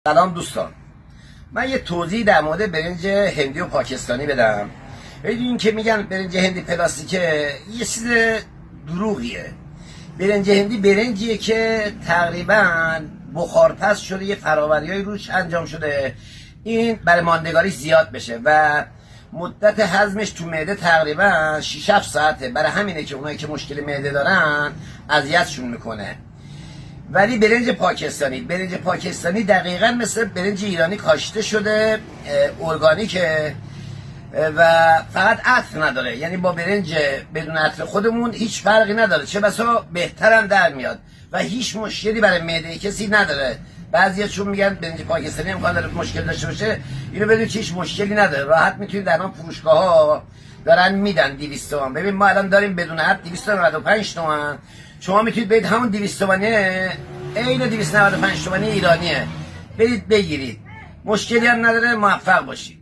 سلام دوستان، من یه توضیح در مورد برنج هندی و پاکستانی بدم. این که میگن برنج هندی پلاستیکه یه چیز دروغیه. برنج هندی برنجیه که تقریبا بخارپز شده، یه فراوری‌های روش انجام شده این برای ماندگاری زیاد بشه و مدت هضمش تو معده تقریبا 6-7 ساعته. برای همینه که اونایی که مشکل معده دارن اذیتشون میکنه. ولی برنج پاکستانی دقیقا مثل برنج ایرانی کاشته شده، ارگانیکه و فقط عطر نداره. یعنی با برنج بدون عطر خودمون هیچ فرقی نداره، چه بسا بهترم در میاد و هیچ مشکلی برای معده کسی نداره. بعضیا چون میگن برنج پاکستانی امکان داره مشکل داشته باشه، اینو بدونید که هیچ مشکلی نداره. راحت میتونید در اون فروشگاه ها دارن میدن 200 تومن. ببین ما الان داریم بدون عطر 295 تومن. شما میتونید برید همون 200 تومنیه، عین 295 تومانی ایرانیه، برید بگیرید، مشکلی هم نداره. موفق باشید.